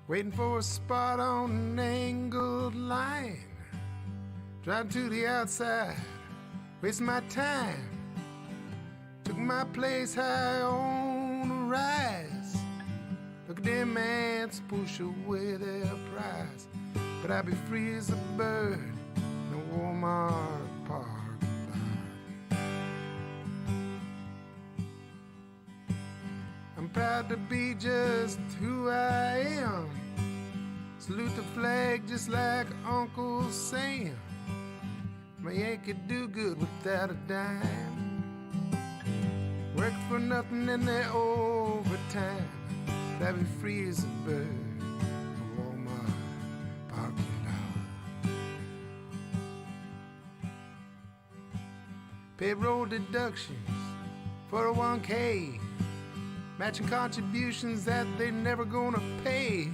waiting for a spot on an angled line. Driving to the outside, wasting my time. Took my place high on a rise. Look at them ants push away their prize. But I'd be free as a bird in a Walmart parking lot. I'm proud to be just who I am. Salute the flag just like Uncle Sam. My Yankee do good without a dime. Work for nothing in their overtime. But I'd be free as a bird in a Walmart parking lot. Payroll deductions, 401k, matching contributions that they never gonna pay.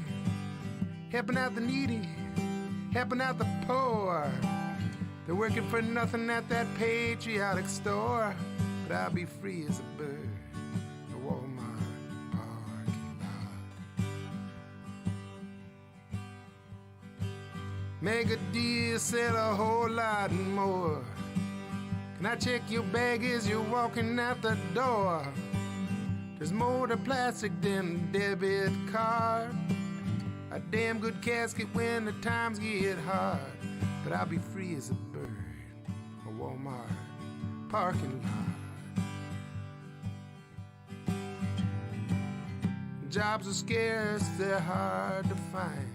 Helping out the needy, helping out the poor. They're working for nothing at that patriotic store. But I'll be free as a bird in a Walmart parking lot. Mega deal, sell a whole lot more. Can I check your bag as you're walking out the door? There's more to plastic than a debit card. A damn good casket when the times get hard. But I'll be free as a bird in a Walmart parking lot. Jobs are scarce, they're hard to find.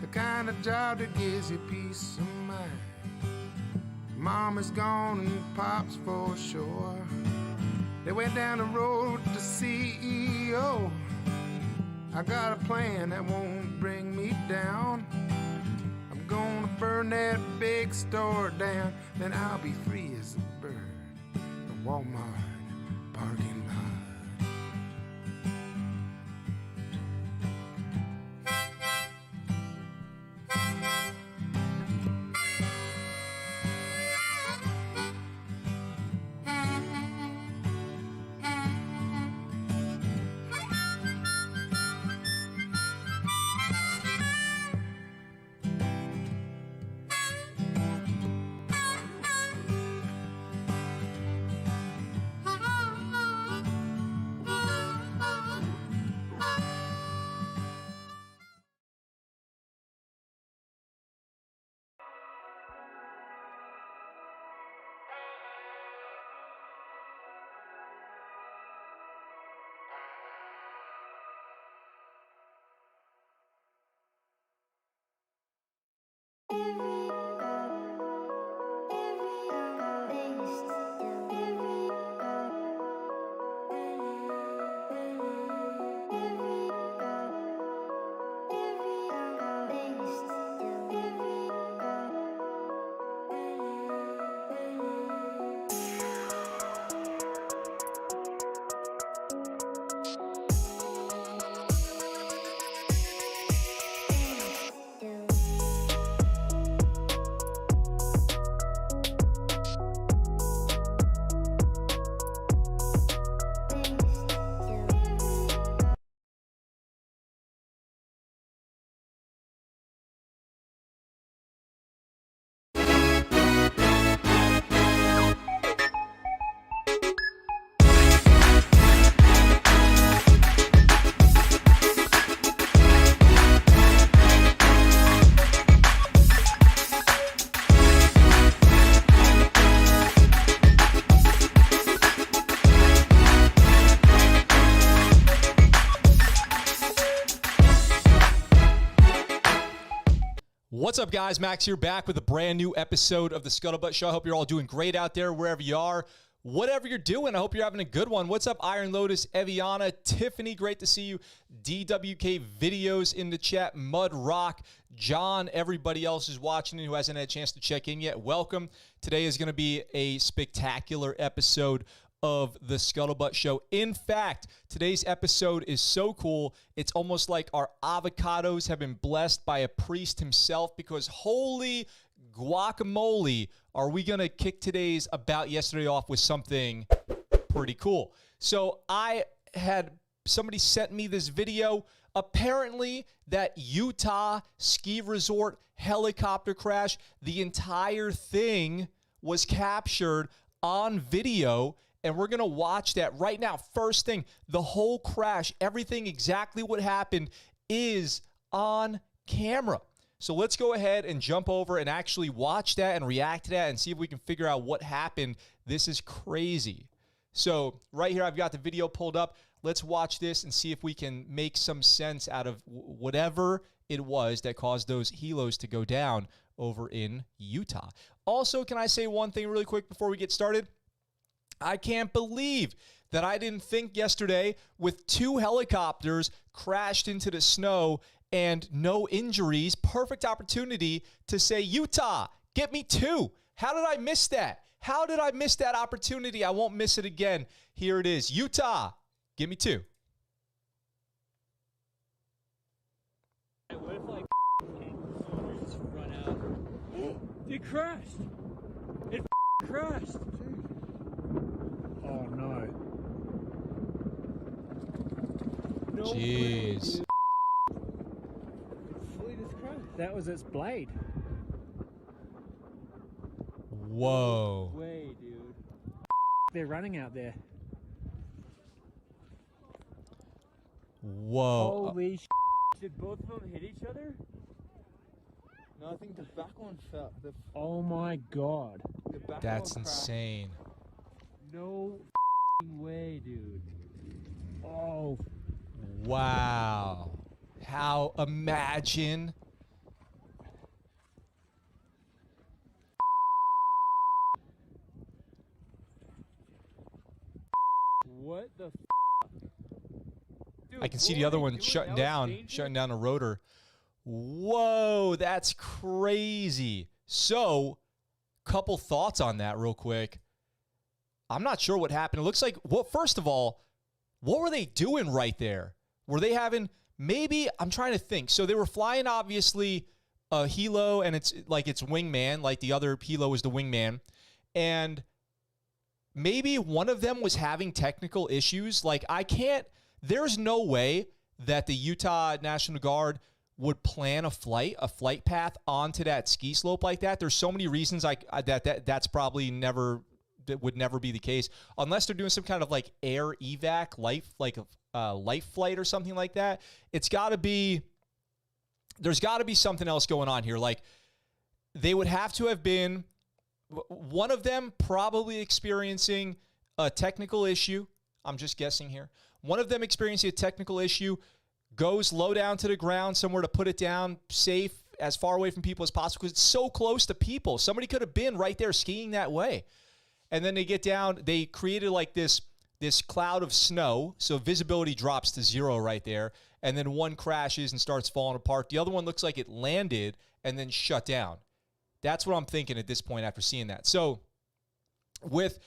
The kind of job that gives you peace of mind. Mom is gone and Pop's for sure. They went down the road to CEO. I got a plan that won't bring me down. I'm gonna burn that big store down. Then I'll be free as a bird in a Walmart parking lot. What's up, guys? Max here, back with a brand new episode of the Scuttlebutt Show. I hope you're all doing great out there, wherever you are. Whatever you're doing, I hope you're having a good one. What's up, Iron Lotus, Eviana, Tiffany, great to see you. DWK Videos in the chat, Mud Rock, John, everybody else is watching and who hasn't had a chance to check in yet. Welcome. Today is going to be a spectacular episode of the Scuttlebutt Show. In fact, today's episode is so cool, it's almost like our avocados have been blessed by a priest himself, because holy guacamole, are we going to kick today's About Yesterday off with something pretty cool. So I had somebody sent me this video. Apparently, that Utah ski resort helicopter crash, the entire thing was captured on video, and we're going to watch that right now. First thing, the whole crash, everything exactly what happened is on camera. So let's go ahead and jump over and actually watch that and react to that and see if we can figure out what happened. This is crazy. So right here, I've got the video pulled up. Let's watch this and see if we can make some sense out of whatever it was that caused those helos to go down over in Utah. Also, can I say one thing really quick before we get started? I can't believe that I didn't think yesterday with 2 helicopters crashed into the snow and no injuries. Perfect opportunity to say, Utah, get me 2. How did I miss that? How did I miss that opportunity? I won't miss it again. Here it is. Utah, give me 2. What if, like, soldiers just run out? It crashed! It crashed! Oh, no. No way, Jeez. dude. It fully just crashed. That was its blade. Whoa. No way, dude. They're running out there. Whoa. Holy sh**. Did both of them hit each other? No, I think the back one fell. Oh my god. The back That's one crashed. insane. No way, dude. Oh. Wow. How, imagine. What the Dude, I can see what the were other they one doing? shutting That was down, dangerous? shutting down a rotor. Whoa, that's crazy. So, couple thoughts on that real quick. I'm not sure what happened. It looks like, well, first of all, what were they doing right there? Were they having, maybe, I'm trying to think. So they were flying, obviously, a helo, and it's like its wingman, like the other helo is the wingman. And maybe one of them was having technical issues. Like, there's no way that the Utah National Guard would plan a flight path onto that ski slope like that. There's so many reasons that's probably would never be the case unless they're doing some kind of like air evac, life flight or something like that. There's got to be something else going on here. Like, they would have to have been one of them probably experiencing a technical issue. I'm just guessing here. One of them experiencing a technical issue, goes low down to the ground, somewhere to put it down, safe, as far away from people as possible, because it's so close to people. Somebody could have been right there skiing that way. And then they get down, they created like this cloud of snow, so visibility drops to 0 right there, and then one crashes and starts falling apart. The other one looks like it landed and then shut down. That's what I'm thinking at this point after seeing that. So with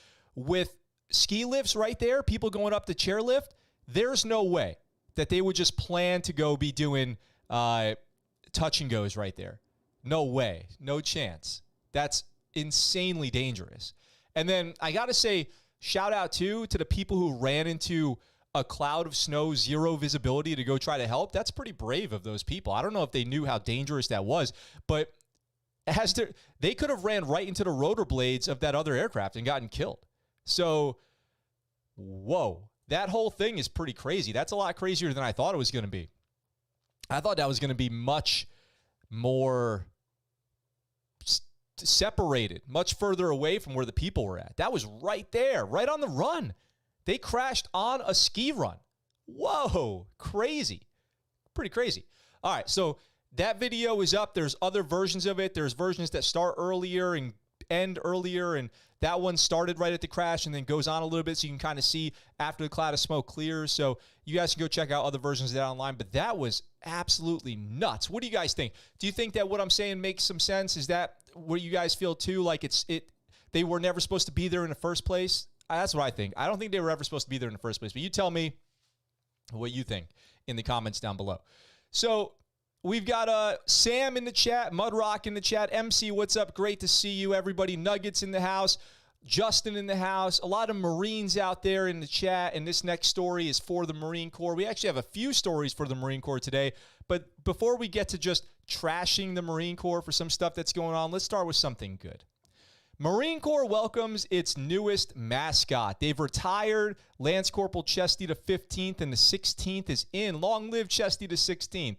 ski lifts right there, people going up the chairlift, there's no way that they would just plan to go be doing touch and goes right there. No way. No chance. That's insanely dangerous. And then I got to say, shout out to the people who ran into a cloud of snow, 0 visibility to go try to help. That's pretty brave of those people. I don't know if they knew how dangerous that was, but they could have ran right into the rotor blades of that other aircraft and gotten killed. So, whoa. That whole thing is pretty crazy. That's a lot crazier than I thought it was going to be. I thought that was going to be much more separated, much further away from where the people were at. That was right there, right on the run. They crashed on a ski run. Whoa, crazy. Pretty crazy. All right, so that video is up. There's other versions of it. There's versions that start earlier and end earlier, and that one started right at the crash and then goes on a little bit so you can kind of see after the cloud of smoke clears. So you guys can go check out other versions of that online, but that was absolutely nuts. What do you guys think? Do you think that what I'm saying makes some sense? Is that what you guys feel too? Like they were never supposed to be there in the first place? That's what I think. I don't think they were ever supposed to be there in the first place, but you tell me what you think in the comments down below. So we've got Sam in the chat, Mudrock in the chat, MC, what's up? Great to see you, everybody. Nuggets in the house. Justin in the house, a lot of Marines out there in the chat, and this next story is for the Marine Corps. We actually have a few stories for the Marine Corps today, but before we get to just trashing the Marine Corps for some stuff that's going on, let's start with something good. Marine Corps welcomes its newest mascot. They've retired Lance Corporal Chesty the 15th, and the 16th is in. Long live Chesty the 16th.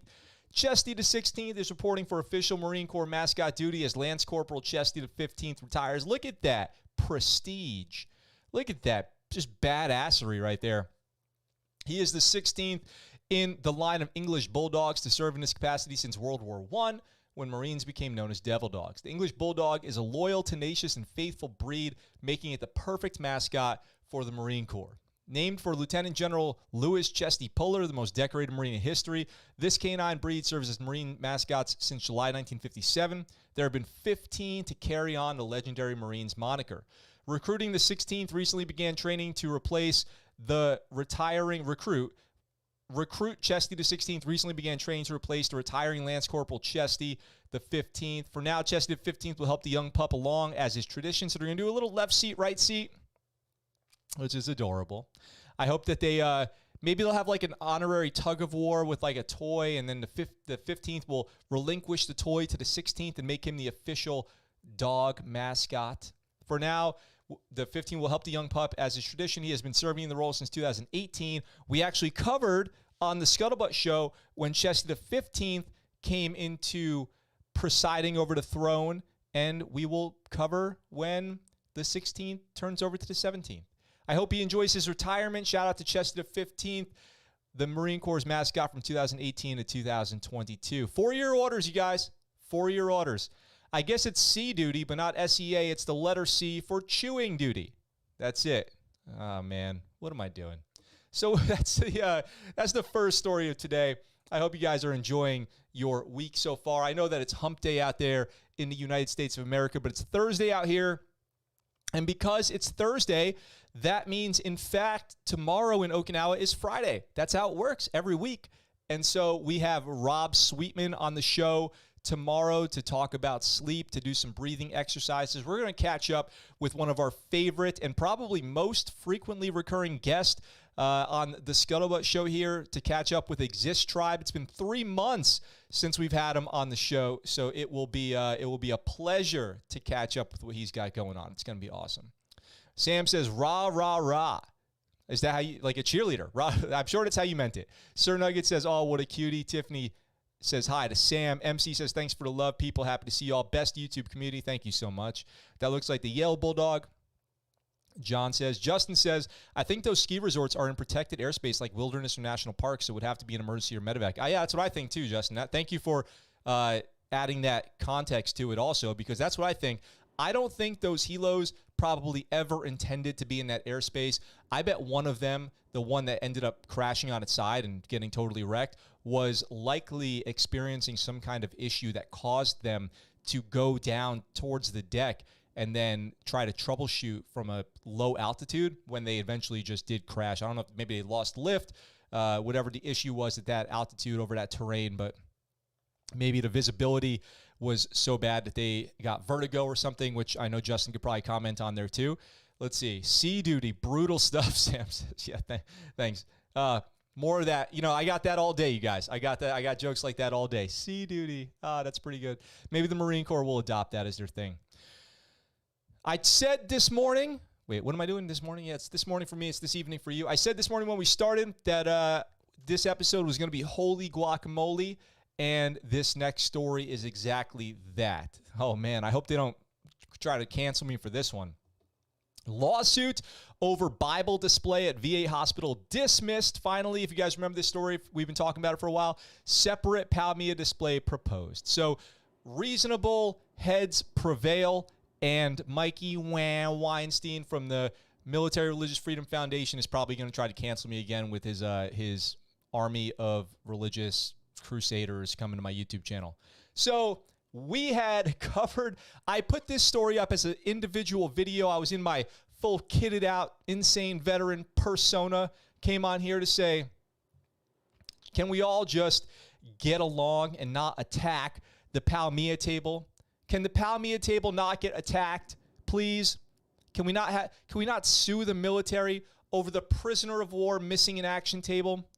Chesty the 16th is reporting for official Marine Corps mascot duty as Lance Corporal Chesty the 15th retires. Look at that prestige. Look at that. Just badassery right there. He is the 16th in the line of English Bulldogs to serve in this capacity since World War I, when Marines became known as Devil Dogs. The English Bulldog is a loyal, tenacious, and faithful breed, making it the perfect mascot for the Marine Corps. Named for Lieutenant General Louis Chesty Puller, the most decorated Marine in history, this canine breed serves as Marine mascots since July 1957. There have been 15 to carry on the legendary Marines moniker. Recruiting the 16th recently began training to replace the retiring recruit. Recruit Chesty the 16th recently began training to replace the retiring Lance Corporal Chesty the 15th. For now, Chesty the 15th will help the young pup along as his tradition. So they're going to do a little left seat, right seat, which is adorable. I hope that they maybe they'll have like an honorary tug of war with like a toy, and then the 15th will relinquish the toy to the 16th and make him the official dog mascot. For now, the 15th will help the young pup as his tradition. He has been serving in the role since 2018. We actually covered on the Scuttlebutt show when Chesty the 15th came into presiding over the throne, and we will cover when the 16th turns over to the 17th. I hope he enjoys his retirement. Shout out to Chesty the 15th, the Marine Corps mascot from 2018 to 2022. 4-year orders, you guys. 4-year orders. I guess it's C duty, but not SEA. It's the letter C for chewing duty. That's it. Oh, man. What am I doing? So that's the first story of today. I hope you guys are enjoying your week so far. I know that it's hump day out there in the United States of America, but it's Thursday out here. And because it's Thursday, that means, in fact, tomorrow in Okinawa is Friday. That's how it works every week. And so we have Rob Sweetman on the show tomorrow to talk about sleep, to do some breathing exercises. We're going to catch up with one of our favorite and probably most frequently recurring guests on the Scuttlebutt show here to catch up with Exist Tribe. It's been 3 months since we've had him on the show, so it will be a pleasure to catch up with what he's got going on. It's going to be awesome. Sam says, rah, rah, rah. Is that how you, like a cheerleader? Rah, I'm sure that's how you meant it. Sir Nugget says, oh, what a cutie. Tiffany says hi to Sam. MC says, thanks for the love, people. Happy to see y'all. Best YouTube community. Thank you so much. That looks like the Yale Bulldog. John says, Justin says, I think those ski resorts are in protected airspace like wilderness or national parks, so it would have to be an emergency or medevac. Yeah, that's what I think too, Justin. Thank you for adding that context to it also, because that's what I think. I don't think those helos probably ever intended to be in that airspace. I bet one of them, the one that ended up crashing on its side and getting totally wrecked, was likely experiencing some kind of issue that caused them to go down towards the deck and then try to troubleshoot from a low altitude when they eventually just did crash. I don't know if maybe they lost lift, whatever the issue was at that altitude over that terrain, but maybe the visibility was so bad that they got vertigo or something, which I know Justin could probably comment on there too. Let's see. Sea duty, brutal stuff, Sam says. Yeah, thanks. More of that. You know, I got that all day, you guys. I got that. I got jokes like that all day. Sea duty. That's pretty good. Maybe the Marine Corps will adopt that as their thing. I said this morning, wait, what am I doing this morning? Yeah, it's this morning for me. It's this evening for you. I said this morning when we started that this episode was going to be holy guacamole, and this next story is exactly that. Oh, man, I hope they don't try to cancel me for this one. Lawsuit over Bible display at VA hospital dismissed. Finally, if you guys remember this story, we've been talking about it for a while. Separate Palmia display proposed. So reasonable heads prevail, and Mikey Weinstein from the Military Religious Freedom Foundation is probably going to try to cancel me again with his army of religious crusaders coming to my YouTube channel. So we had covered, I put this story up as an individual video. I was in my full kitted out, insane veteran persona, came on here to say, can we all just get along and not attack the Palmia table? Can the Palmia table not get attacked, please? Can we not sue the military over the prisoner of war missing in action table?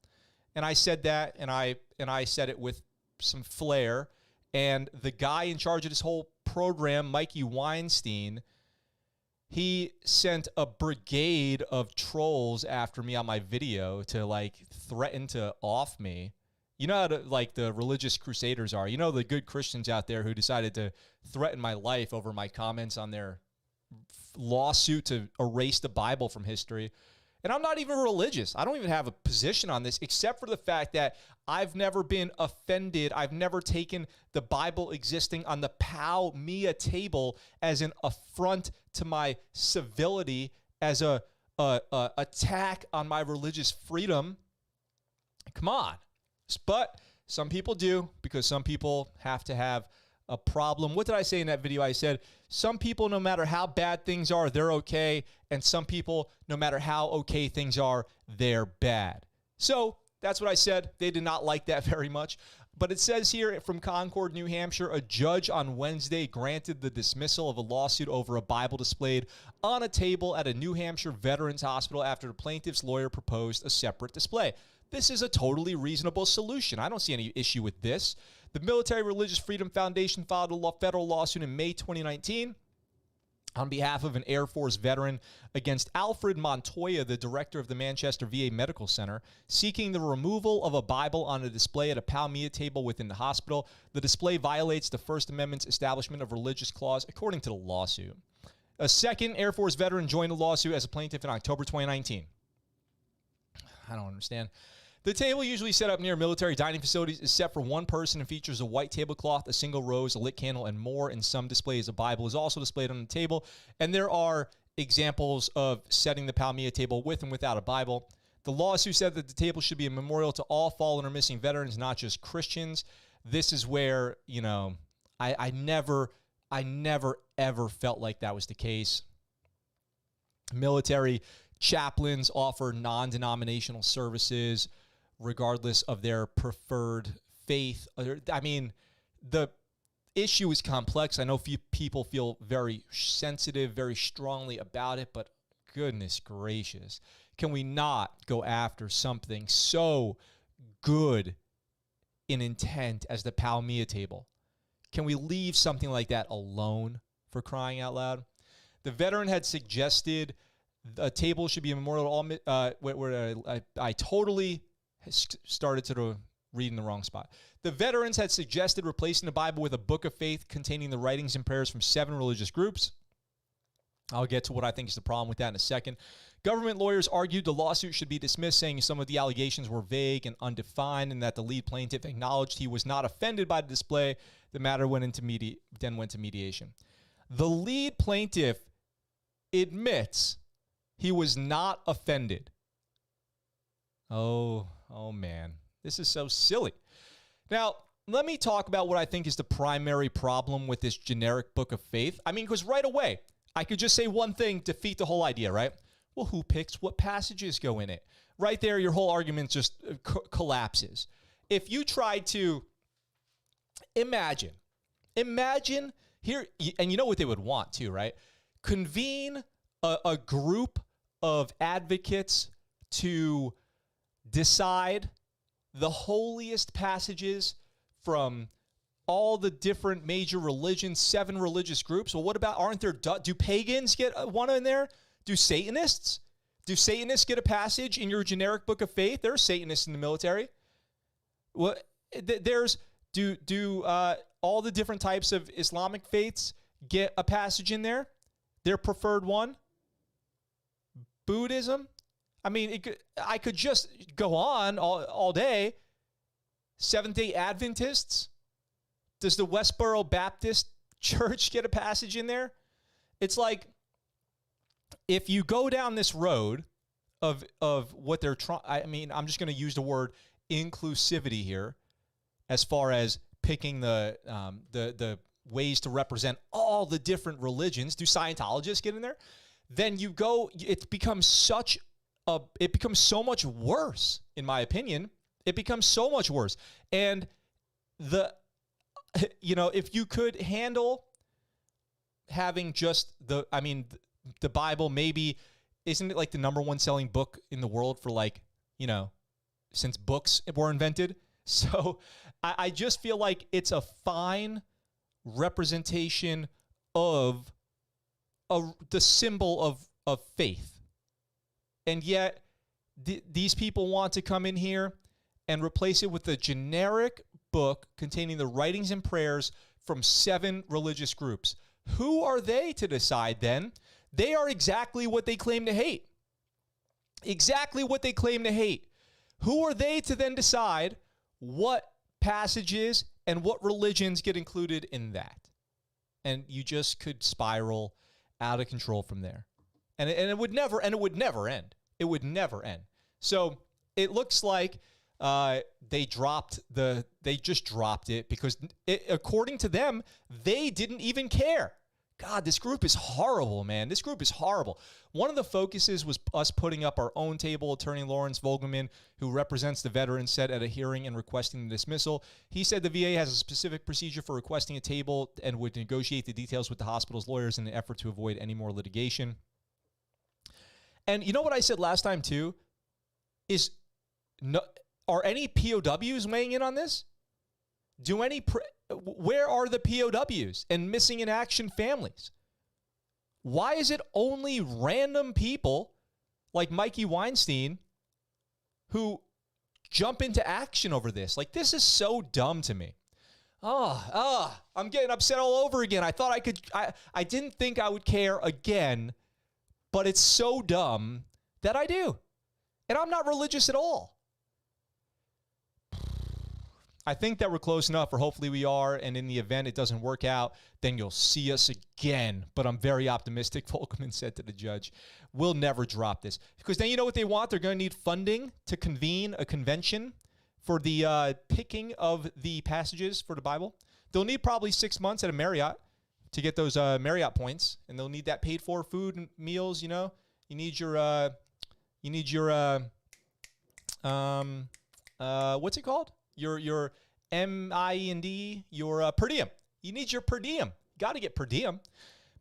And I said that, and I said it with some flair. And the guy in charge of this whole program, Mikey Weinstein, he sent a brigade of trolls after me on my video to like threaten to off me. You know how like the religious crusaders are. You know the good Christians out there who decided to threaten my life over my comments on their lawsuit to erase the Bible from history. And I'm not even religious. I don't even have a position on this, except for the fact that I've never been offended. I've never taken the Bible existing on the Pal Mia table as an affront to my civility, as a attack on my religious freedom. Come on. But some people do, because some people have to have a problem. What did I say in that video? I said, some people, no matter how bad things are, they're okay. And some people, no matter how okay things are, they're bad. So that's what I said. They did not like that very much. But it says here from Concord, New Hampshire, a judge on Wednesday granted the dismissal of a lawsuit over a Bible displayed on a table at a New Hampshire Veterans Hospital after the plaintiff's lawyer proposed a separate display. This is a totally reasonable solution. I don't see any issue with this. The Military Religious Freedom Foundation filed a federal lawsuit in May 2019 on behalf of an Air Force veteran against Alfred Montoya, the director of the Manchester VA Medical Center, seeking the removal of a Bible on a display at a Palmia table within the hospital. The display violates the First Amendment's Establishment of Religious Clause, according to the lawsuit. A second Air Force veteran joined the lawsuit as a plaintiff in October 2019. I don't understand. The table, usually set up near military dining facilities, is set for one person and features a white tablecloth, a single rose, a lit candle, and more. In some displays, a Bible is also displayed on the table. And there are examples of setting the Palmia table with and without a Bible. The lawsuit said that the table should be a memorial to all fallen or missing veterans, not just Christians. This is where, you know, I never, ever felt like that was the case. Military chaplains offer non-denominational services regardless of their preferred faith. I mean, the issue is complex. I know people feel very sensitive, very strongly about it, but goodness gracious, can we not go after something so good in intent as the Palmia table? Can we leave something like that alone, for crying out loud? The veteran had suggested a table should be a memorial to all. I totally started to read in the wrong spot. The veterans had suggested replacing the Bible with a book of faith containing the writings and prayers from 7 religious groups. I'll get to what I think is the problem with that in a second. Government lawyers argued the lawsuit should be dismissed, saying some of the allegations were vague and undefined, and that the lead plaintiff acknowledged he was not offended by the display. The matter went to mediation. The lead plaintiff admits he was not offended. Oh man, this is so silly. Now, let me talk about what I think is the primary problem with this generic book of faith. I mean, because right away, I could just say one thing, defeat the whole idea, right? Well, who picks what passages go in it? Right there, your whole argument just collapses. If you try to imagine here, and you know what they would want too, right? Convene a group of advocates to decide the holiest passages from all the different major religions, 7 religious groups. Well, what about, do pagans get one in there? Do Satanists? Do Satanists get a passage in your generic book of faith? There are Satanists in the military. Well, do all the different types of Islamic faiths get a passage in there? Their preferred one? Buddhism? I mean, I could just go on all day. Seventh-day Adventists? Does the Westboro Baptist Church get a passage in there? It's like, if you go down this road of what they're trying, I mean, I'm just going to use the word inclusivity here, as far as picking the ways to represent all the different religions. Do Scientologists get in there? Then you go, it becomes so much worse, in my opinion. It becomes so much worse. And if you could handle having just the the Bible maybe, isn't it like the number one selling book in the world for like, since books were invented? So I just feel like it's a fine representation of the symbol of faith. And yet these people want to come in here and replace it with a generic book containing the writings and prayers from 7 religious groups. Who are they to decide then? They are exactly what they claim to hate. Exactly what they claim to hate. Who are they to then decide what passages and what religions get included in that? And you just could spiral out of control from there. And it would never end. It would never end. So it looks like they just dropped it because according to them, they didn't even care. God, this group is horrible, man. This group is horrible. One of the focuses was us putting up our own table. Attorney Lawrence Vogelman, who represents the veterans, said at a hearing and requesting the dismissal. He said the VA has a specific procedure for requesting a table and would negotiate the details with the hospital's lawyers in an effort to avoid any more litigation. And you know what I said last time too? Are any POWs weighing in on this? Where are the POWs and missing in action families? Why is it only random people like Mikey Weinstein who jump into action over this? Like, this is so dumb to me. I'm getting upset all over again. I didn't think I would care again, but it's so dumb that I do. And I'm not religious at all. I think that we're close enough, or hopefully we are, and in the event it doesn't work out, then you'll see us again. But I'm very optimistic, Volkman said to the judge. We'll never drop this. Because then you know what they want? They're going to need funding to convene a convention for the picking of the passages for the Bible. They'll need probably 6 months at a Marriott to get those Marriott points, and they'll need that paid for, food and meals, You need your, what's it called? Your MIND, your per diem. You need your per diem. Got to get per diem.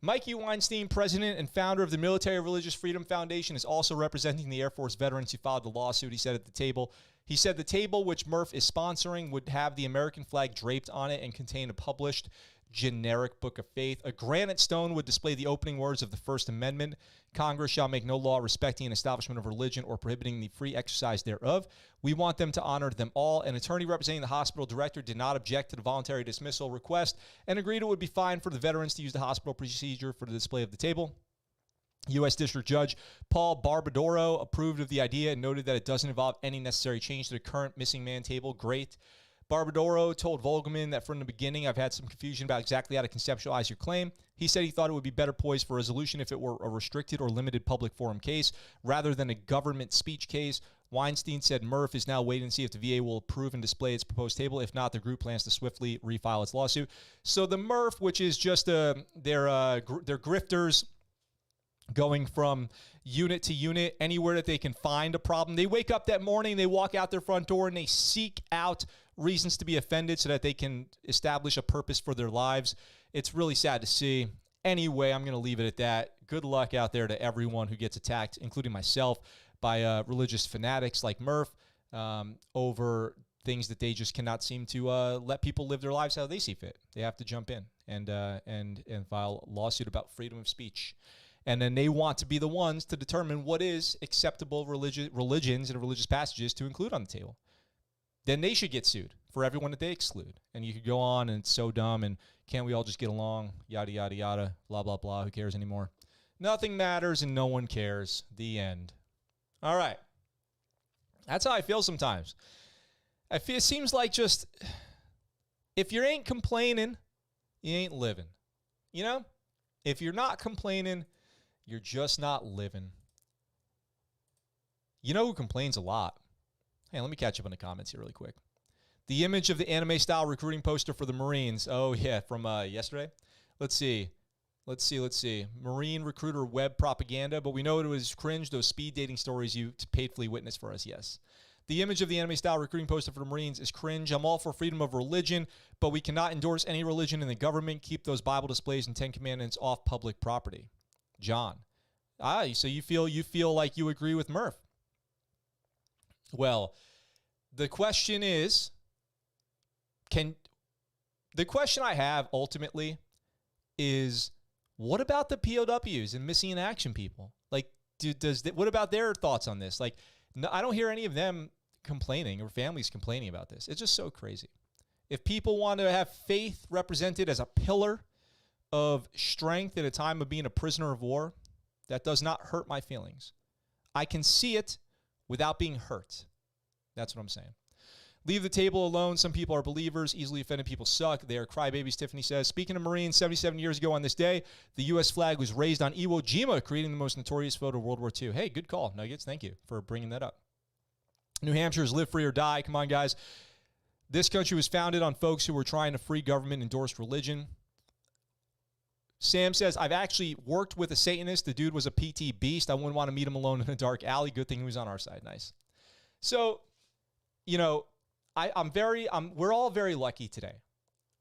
Mikey Weinstein, president and founder of the Military Religious Freedom Foundation, is also representing the Air Force veterans who filed the lawsuit. He said at the table, the table, which Murph is sponsoring, would have the American flag draped on it and contain a published generic book of faith. A granite stone would display the opening words of the First Amendment. Congress shall make no law respecting an establishment of religion or prohibiting the free exercise thereof. We want them to honor them all. An attorney representing the hospital director did not object to the voluntary dismissal request and agreed it would be fine for the veterans to use the hospital procedure for the display of the table. U.S. District Judge Paul Barbadoro approved of the idea and noted that it doesn't involve any necessary change to the current missing man table. Great. Barbadoro told Vogelman that from the beginning, I've had some confusion about exactly how to conceptualize your claim. He said he thought it would be better poised for resolution if it were a restricted or limited public forum case rather than a government speech case. Weinstein said Murph is now waiting to see if the VA will approve and display its proposed table. If not, the group plans to swiftly refile its lawsuit. So the Murph, which is just they're grifters going from unit to unit, anywhere that they can find a problem. They wake up that morning, they walk out their front door, and they seek out reasons to be offended so that they can establish a purpose for their lives. It's really sad to see. Anyway, I'm going to leave it at that. Good luck out there to everyone who gets attacked, including myself, by religious fanatics like Murph over things that they just cannot seem to let people live their lives how they see fit. They have to jump in and file a lawsuit about freedom of speech. And then they want to be the ones to determine what is acceptable religions and religious passages to include on the table. Then they should get sued for everyone that they exclude. And you could go on, and it's so dumb, and can't we all just get along, yada, yada, yada, blah, blah, blah, who cares anymore? Nothing matters and no one cares. The end. All right. That's how I feel sometimes. It seems like just, if you ain't complaining, you ain't living. You know? If you're not complaining, you're just not living. You know who complains a lot? Hey, let me catch up on the comments here really quick. The image of the anime-style recruiting poster for the Marines. Oh, yeah, from yesterday. Let's see. Marine recruiter web propaganda, but we know it was cringe, those speed dating stories you painfully witnessed for us, yes. The image of the anime-style recruiting poster for the Marines is cringe. I'm all for freedom of religion, but we cannot endorse any religion in the government. Keep those Bible displays and Ten Commandments off public property. John. So you feel like you agree with Murph. Well, the question is, the question I have ultimately is, what about the POWs and missing in action people? Like, what about their thoughts on this? Like, no, I don't hear any of them complaining or families complaining about this. It's just so crazy. If people want to have faith represented as a pillar of strength in a time of being a prisoner of war, that does not hurt my feelings. I can see it without being hurt. That's what I'm saying. Leave the table alone. Some people are believers. Easily offended people suck. They are crybabies, Tiffany says. Speaking of Marines, 77 years ago on this day, the U.S. flag was raised on Iwo Jima, creating the most notorious photo of World War II. Hey, good call, Nuggets. Thank you for bringing that up. New Hampshire's live free or die. Come on, guys. This country was founded on folks who were trying to free government-endorsed religion. Sam says, I've actually worked with a Satanist. The dude was a PT beast. I wouldn't want to meet him alone in a dark alley. Good thing he was on our side. Nice. So, you know, we're all very lucky today.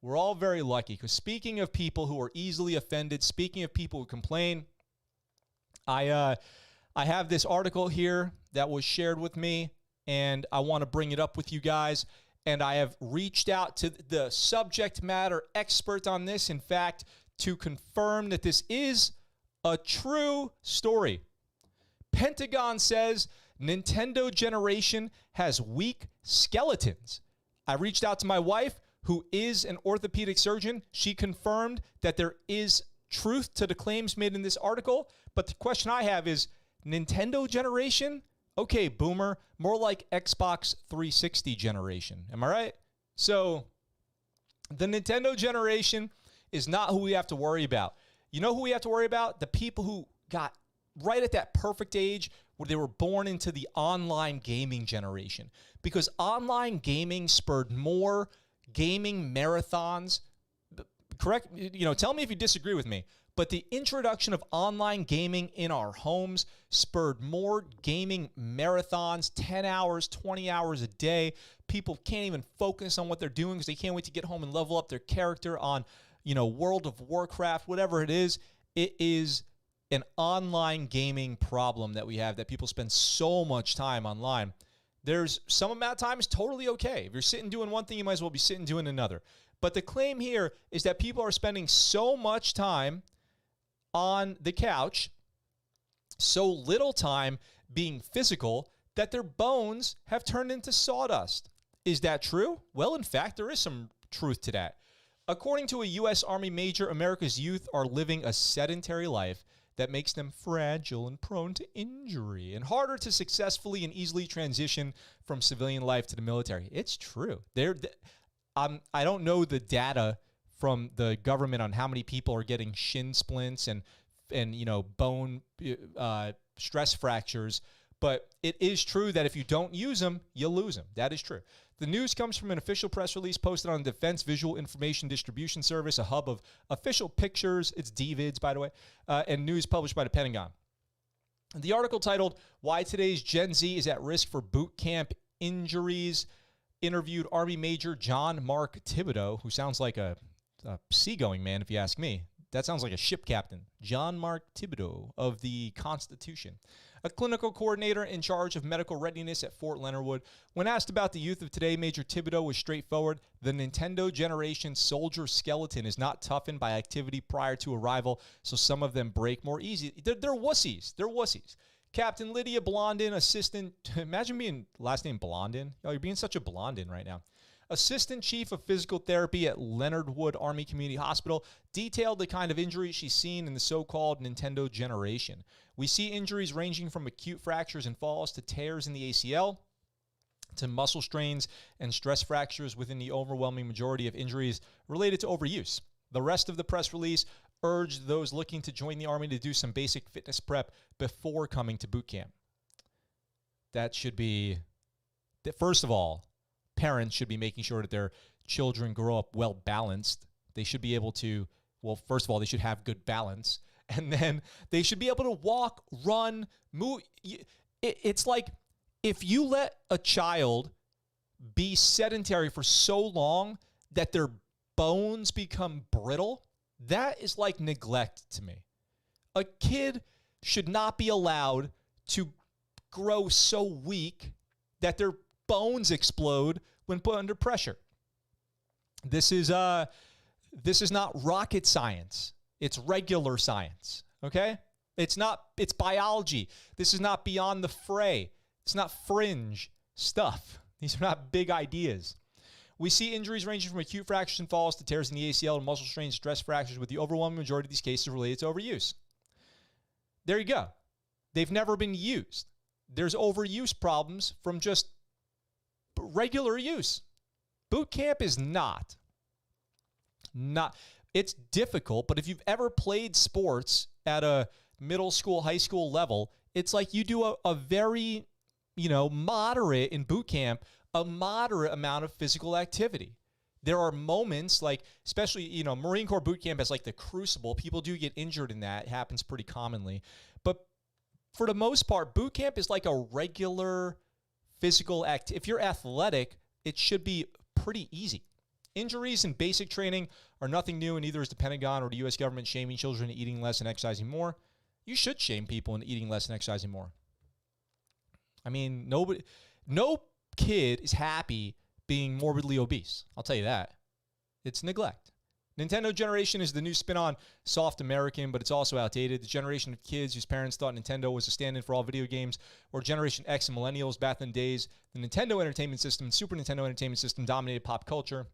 We're all very lucky because speaking of people who are easily offended, speaking of people who complain, I have this article here that was shared with me, and I want to bring it up with you guys. And I have reached out to the subject matter expert on this, in fact, to confirm that this is a true story. Pentagon says Nintendo generation has weak skeletons. I reached out to my wife, who is an orthopedic surgeon. She confirmed that there is truth to the claims made in this article. But the question I have is, Nintendo generation? Okay, boomer, more like Xbox 360 generation. Am I right? So the Nintendo generation is not who we have to worry about. You know who we have to worry about? The people who got right at that perfect age where they were born into the online gaming generation. Because online gaming spurred more gaming marathons. Correct? You know, tell me if you disagree with me. But the introduction of online gaming in our homes spurred more gaming marathons, 10 hours, 20 hours a day. People can't even focus on what they're doing because they can't wait to get home and level up their character on, you know, World of Warcraft, whatever it is. It is an online gaming problem that we have, that people spend so much time online. There's some amount of time is totally okay. If you're sitting doing one thing, you might as well be sitting doing another. But the claim here is that people are spending so much time on the couch, so little time being physical, that their bones have turned into sawdust. Is that true? Well, in fact, there is some truth to that. According to a U.S. Army major, America's youth are living a sedentary life that makes them fragile and prone to injury and harder to successfully and easily transition from civilian life to the military. It's true. I don't know the data from the government on how many people are getting shin splints and you know, bone stress fractures, but it is true that if you don't use them, you lose them. That is true. The news comes from an official press release posted on the Defense Visual Information Distribution Service, a hub of official pictures, it's DVIDs, by the way, and news published by the Pentagon. The article titled, Why Today's Gen Z is at Risk for Boot Camp Injuries, interviewed Army Major John Mark Thibodeau, who sounds like a seagoing man, if you ask me. That sounds like a ship captain. John Mark Thibodeau of the Constitution, a clinical coordinator in charge of medical readiness at Fort Leonard Wood. When asked about the youth of today, Major Thibodeau was straightforward. The Nintendo generation soldier skeleton is not toughened by activity prior to arrival, so some of them break more easy. They're wussies. They're wussies. Captain Lydia Blondin, assistant, imagine being last name Blondin. Oh, you're being such a Blondin right now. Assistant Chief of Physical Therapy at Leonard Wood Army Community Hospital, detailed the kind of injuries she's seen in the so-called Nintendo generation. We see injuries ranging from acute fractures and falls to tears in the ACL to muscle strains and stress fractures, within the overwhelming majority of injuries related to overuse. The rest of the press release urged those looking to join the Army to do some basic fitness prep before coming to boot camp. That should be, first of all, parents should be making sure that their children grow up well balanced. They should be able to, well, first of all, they should have good balance. And then they should be able to walk, run, move. It's like if you let a child be sedentary for so long that their bones become brittle, that is like neglect to me. A kid should not be allowed to grow so weak that their bones explode when put under pressure. This is not rocket science. It's regular science, okay? It's biology. This is not beyond the fray. It's not fringe stuff. These are not big ideas. We see injuries ranging from acute fractures and falls to tears in the ACL and muscle strains, stress fractures, with the overwhelming majority of these cases related to overuse. There you go. They've never been used. There's overuse problems from just regular use. Boot camp is not. It's difficult, but if you've ever played sports at a middle school, high school level, it's like you do a very, moderate in boot camp, a moderate amount of physical activity. There are moments like, especially, Marine Corps boot camp has like the crucible. People do get injured in that. It happens pretty commonly. But for the most part, boot camp is like a regular physical act. If you're athletic, it should be pretty easy. Injuries in basic training are nothing new, and neither is the Pentagon or the U.S. government shaming children into eating less and exercising more. You should shame people into eating less and exercising more. I mean, no kid is happy being morbidly obese. I'll tell you that. It's neglect. Nintendo generation is the new spin on soft American, but it's also outdated. The generation of kids whose parents thought Nintendo was a stand-in for all video games, or Generation X and millennials back in the days, the Nintendo Entertainment System and Super Nintendo Entertainment System dominated pop culture.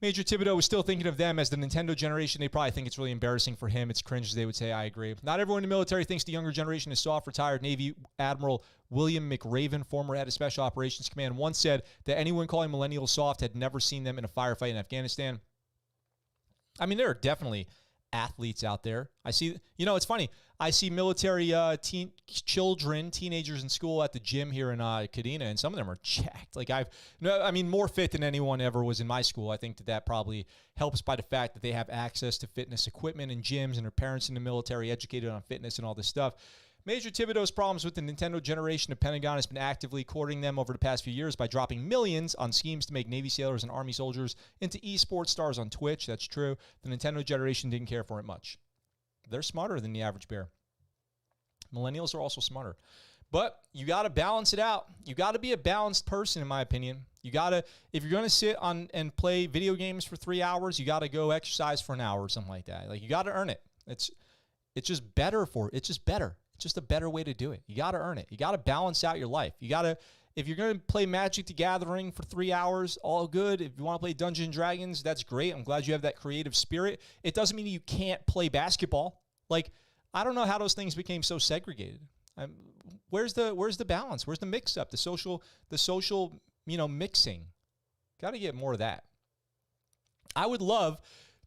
Major Thibodeau was still thinking of them as the Nintendo generation. They probably think it's really embarrassing for him. It's cringe, as they would say. I agree. Not everyone in the military thinks the younger generation is soft. Retired Navy Admiral William McRaven, former head of Special Operations Command, once said that anyone calling millennials soft had never seen them in a firefight in Afghanistan. I mean, there are definitely athletes out there. I see, it's funny. I see military teenagers in school at the gym here in Kadena, and some of them are jacked. Like more fit than anyone ever was in my school. I think that probably helps by the fact that they have access to fitness equipment and gyms, and their parents in the military educated on fitness and all this stuff. Major Thibodeau's problems with the Nintendo generation, the Pentagon has been actively courting them over the past few years by dropping millions on schemes to make Navy sailors and Army soldiers into esports stars on Twitch. That's true. The Nintendo generation didn't care for it much. They're smarter than the average bear. Millennials are also smarter. But you got to balance it out. You got to be a balanced person, in my opinion. You got to, if you're going to sit on and play video games for 3 hours, you got to go exercise for an hour or something like that. Like, you got to earn it. It's just better It's just better. It's just a better way to do it. You got to earn it. You got to balance out your life. You got to, if you're going to play Magic the Gathering for 3 hours, all good. If you want to play Dungeons and Dragons, that's great. I'm glad you have that creative spirit. It doesn't mean you can't play basketball. Like, I don't know how those things became so segregated. Where's the balance? Where's the mix up? The social, mixing. Got to get more of that. I would love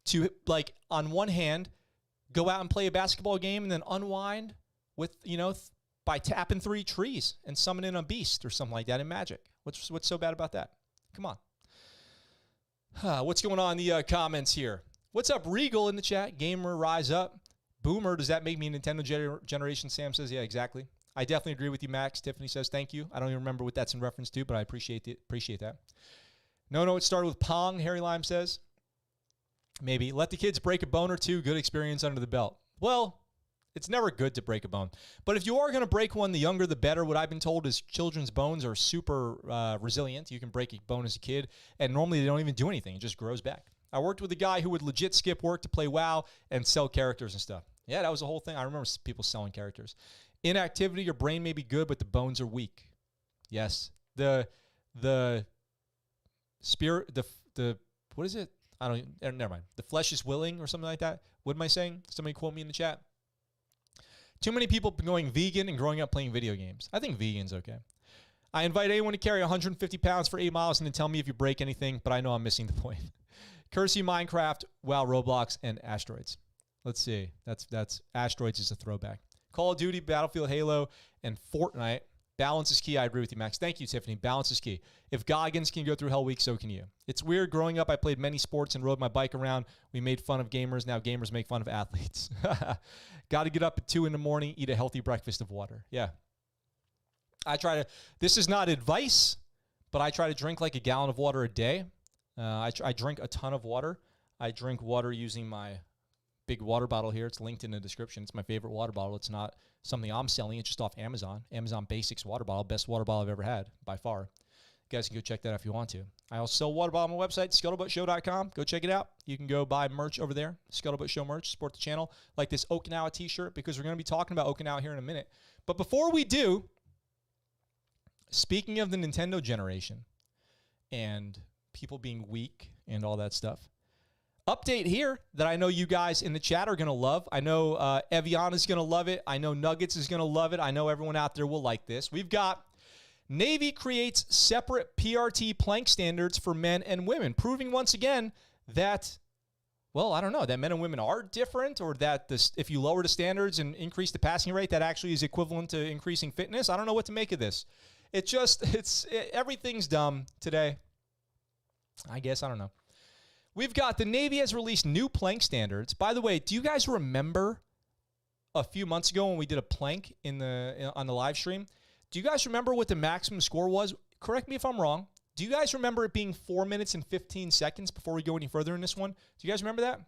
to, like, on one hand, go out and play a basketball game and then unwind with, by tapping 3 trees and summoning a beast or something like that in Magic. What's so bad about that? Come on. What's going on in the comments here? What's up, Regal in the chat? Gamer, rise up. Boomer, does that make me a Nintendo generation? Sam says, yeah, exactly. I definitely agree with you, Max. Tiffany says, thank you. I don't even remember what that's in reference to, but I appreciate that. No, it started with Pong, Harry Lime says. Maybe. Let the kids break a bone or two. Good experience under the belt. Well, it's never good to break a bone. But if you are going to break one, the younger the better. What I've been told is children's bones are super resilient. You can break a bone as a kid, and normally they don't even do anything. It just grows back. I worked with a guy who would legit skip work to play WoW and sell characters and stuff. Yeah, that was the whole thing. I remember people selling characters. Inactivity, your brain may be good, but the bones are weak. Yes. The spirit, the what is it? Never mind. The flesh is willing or something like that. What am I saying? Somebody quote me in the chat. Too many people going vegan and growing up playing video games. I think vegan's okay. I invite anyone to carry 150 pounds for 8 miles and then tell me if you break anything, but I know I'm missing the point. Cursey, Minecraft, WoW, Roblox, and Asteroids. Let's see. That's Asteroids is a throwback. Call of Duty, Battlefield, Halo, and Fortnite. Balance is key. I agree with you, Max. Thank you, Tiffany. Balance is key. If Goggins can go through Hell Week, so can you. It's weird. Growing up, I played many sports and rode my bike around. We made fun of gamers. Now gamers make fun of athletes. Got to get up at 2 in the morning, eat a healthy breakfast of water. Yeah. This is not advice, but I try to drink like a gallon of water a day. I drink a ton of water. I drink water using my big water bottle here. It's linked in the description. It's my favorite water bottle. It's not something I'm selling. It's just off Amazon. Amazon Basics water bottle. Best water bottle I've ever had, by far. You guys can go check that out if you want to. I also sell water bottle on my website, scuttlebuttshow.com. Go check it out. You can go buy merch over there, Scuttlebutt Show merch, support the channel, like this Okinawa t-shirt, because we're going to be talking about Okinawa here in a minute. But before we do, speaking of the Nintendo generation and people being weak and all that stuff, update here that I know you guys in the chat are going to love. I know Evian is going to love it. I know Nuggets is going to love it. I know everyone out there will like this. We've got Navy creates separate PRT plank standards for men and women, proving once again that, well, I don't know, that men and women are different, or that if you lower the standards and increase the passing rate, that actually is equivalent to increasing fitness. I don't know what to make of this. Everything's dumb today. I guess, I don't know. We've got the Navy has released new plank standards. By the way, do you guys remember a few months ago when we did a plank on the live stream? Do you guys remember what the maximum score was? Correct me if I'm wrong. Do you guys remember it being 4 minutes and 15 seconds before we go any further in this one? Do you guys remember that?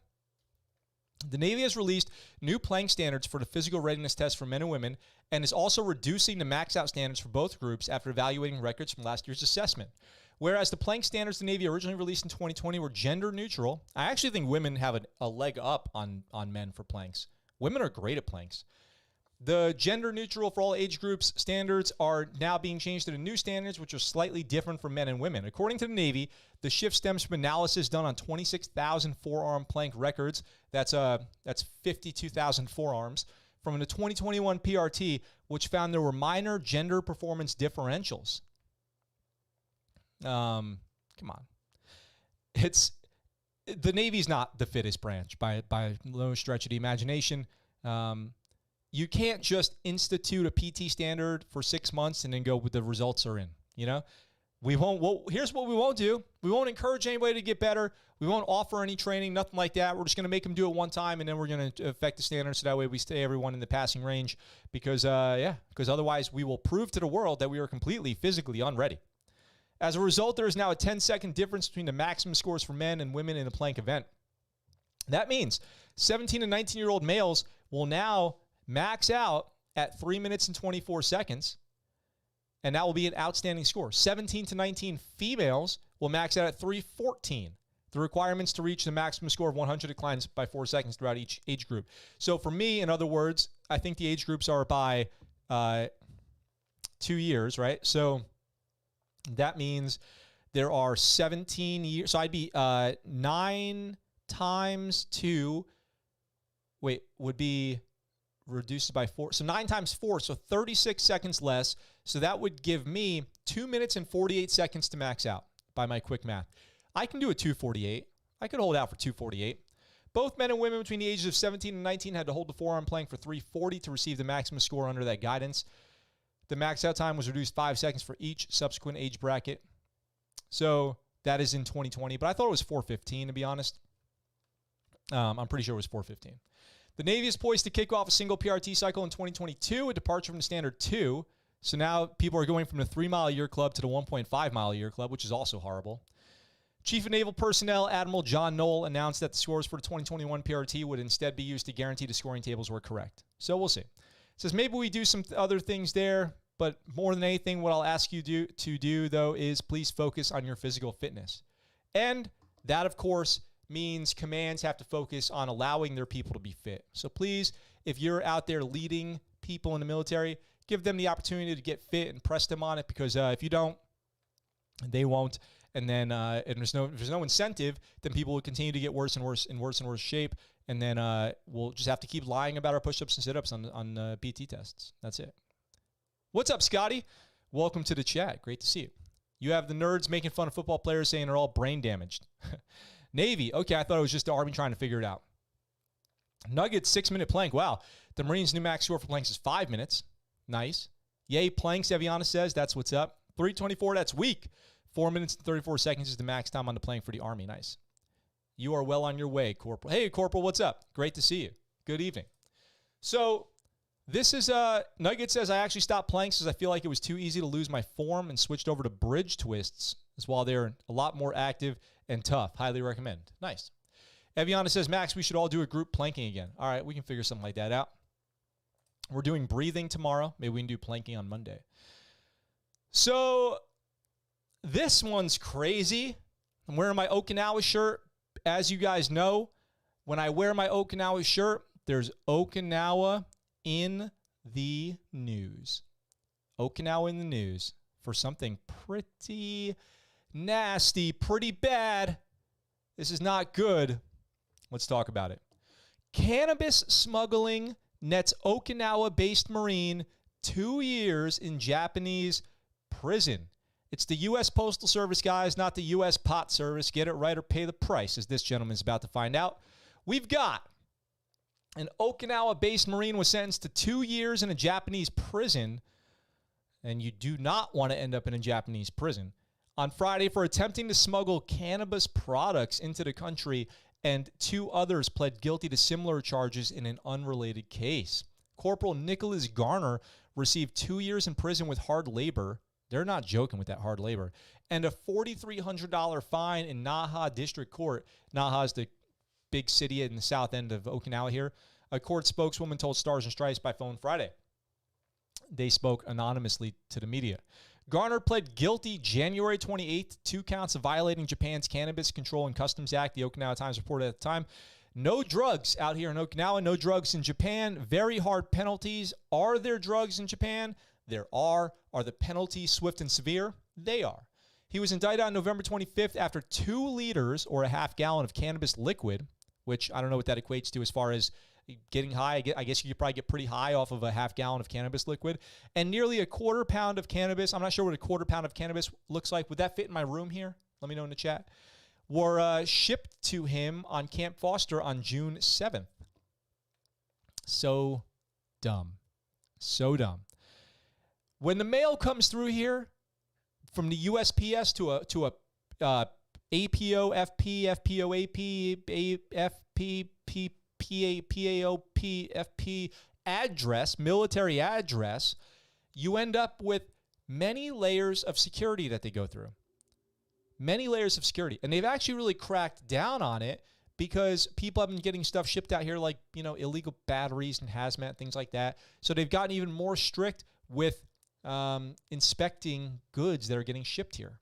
The Navy has released new plank standards for the physical readiness test for men and women, and is also reducing the max out standards for both groups after evaluating records from last year's assessment. Whereas the plank standards the Navy originally released in 2020 were gender neutral, I actually think women have a leg up on men for planks. Women are great at planks. The gender neutral for all age groups standards are now being changed to the new standards, which are slightly different for men and women. According to the Navy, the shift stems from analysis done on 26,000 forearm plank records. That's 52,000 forearms from the 2021 PRT, which found there were minor gender performance differentials. Come on. The Navy's not the fittest branch by no stretch of the imagination. You can't just institute a PT standard for 6 months and then go with the results are in, you know? Here's what we won't do. We won't encourage anybody to get better. We won't offer any training, nothing like that. We're just going to make them do it one time, and then we're going to affect the standards so that way we stay everyone in the passing range because otherwise we will prove to the world that we are completely physically unready. As a result, there is now a 10-second difference between the maximum scores for men and women in the plank event. That means 17 and 19-year-old males will now max out at 3 minutes and 24 seconds, and that will be an outstanding score. 17 to 19 females will max out at 3:14. The requirements to reach the maximum score of 100 declines by 4 seconds throughout each age group. So for me, in other words, I think the age groups are by 2 years, right? So that means there are 17 years. So I'd be 9 times 2, would be reduced by 4. So 9 times 4, so 36 seconds less. So that would give me 2 minutes and 48 seconds to max out by my quick math. I can do a 2:48. I could hold out for 2:48. Both men and women between the ages of 17 and 19 had to hold the forearm plank for 3:40 to receive the maximum score under that guidance. The max out time was reduced 5 seconds for each subsequent age bracket. So that is in 2020, but I thought it was 4:15 to be honest. I'm pretty sure it was 4:15. The Navy is poised to kick off a single PRT cycle in 2022, a departure from the standard 2. So now people are going from the 3-mile-a-year club to the 1.5-mile-a-year club, which is also horrible. Chief of Naval Personnel Admiral John Knoll announced that the scores for the 2021 PRT would instead be used to guarantee the scoring tables were correct. So we'll see. It says maybe we do some other things there, but more than anything, what I'll ask you to do, though, is please focus on your physical fitness. And that, of course, means commands have to focus on allowing their people to be fit. So please, if you're out there leading people in the military, give them the opportunity to get fit and press them on it, because if you don't, they won't. And then if there's no incentive, then people will continue to get worse and worse and worse and worse shape. And then we'll just have to keep lying about our push-ups and sit-ups on PT tests. That's it. What's up, Scotty? Welcome to the chat. Great to see you. You have the nerds making fun of football players saying they're all brain damaged. Navy. Okay, I thought it was just the Army trying to figure it out. Nuggets, 6-minute plank. Wow. The Marines' new max score for planks is 5 minutes. Nice. Yay, planks, Eviana says. That's what's up. 3:24, that's weak. 4 minutes and 34 seconds is the max time on the plank for the Army. Nice. You are well on your way, Corporal. Hey, Corporal, what's up? Great to see you. Good evening. So this is, Nugget says, I actually stopped planks because I feel like it was too easy to lose my form and switched over to bridge twists, as while they're a lot more active and tough. Highly recommend. Nice. Eviana says, Max, we should all do a group planking again. All right, we can figure something like that out. We're doing breathing tomorrow. Maybe we can do planking on Monday. So this one's crazy. I'm wearing my Okinawa shirt. As you guys know, when I wear my Okinawa shirt, there's Okinawa in the news. Okinawa in the news for something pretty nasty, pretty bad. This is not good. Let's talk about it. Cannabis smuggling nets Okinawa-based Marine 2 years in Japanese prison. It's the U.S. Postal Service, guys, not the U.S. Pot Service. Get it right or pay the price, as this gentleman's about to find out. We've got an Okinawa-based Marine was sentenced to 2 years in a Japanese prison, and you do not want to end up in a Japanese prison, on Friday for attempting to smuggle cannabis products into the country, and 2 others pled guilty to similar charges in an unrelated case. Corporal Nicholas Garner received 2 years in prison with hard labor. They're not joking with that hard labor. And a $4,300 fine in Naha District Court. Naha is the big city in the south end of Okinawa here. A court spokeswoman told Stars and Stripes by phone Friday. They spoke anonymously to the media. Garner pled guilty January 28th, 2 counts of violating Japan's Cannabis Control and Customs Act. The Okinawa Times reported at the time. No drugs out here in Okinawa, no drugs in Japan. Very hard penalties. Are there drugs in Japan? There are. Are the penalties swift and severe? They are. He was indicted on November 25th after 2 liters or a half gallon of cannabis liquid, which I don't know what that equates to as far as getting high. I guess you could probably get pretty high off of a half gallon of cannabis liquid, and nearly a quarter pound of cannabis. I'm not sure what a quarter pound of cannabis looks like. Would that fit in my room here? Let me know in the chat. Were shipped to him on Camp Foster on June 7th. So dumb. So dumb. When the mail comes through here from the USPS to a APO, FP, FPOAP, FP, PAOP, FP address, military address, you end up with many layers of security that they go through. Many layers of security. And they've actually really cracked down on it because people have been getting stuff shipped out here like, illegal batteries and hazmat, things like that. So they've gotten even more strict with inspecting goods that are getting shipped here.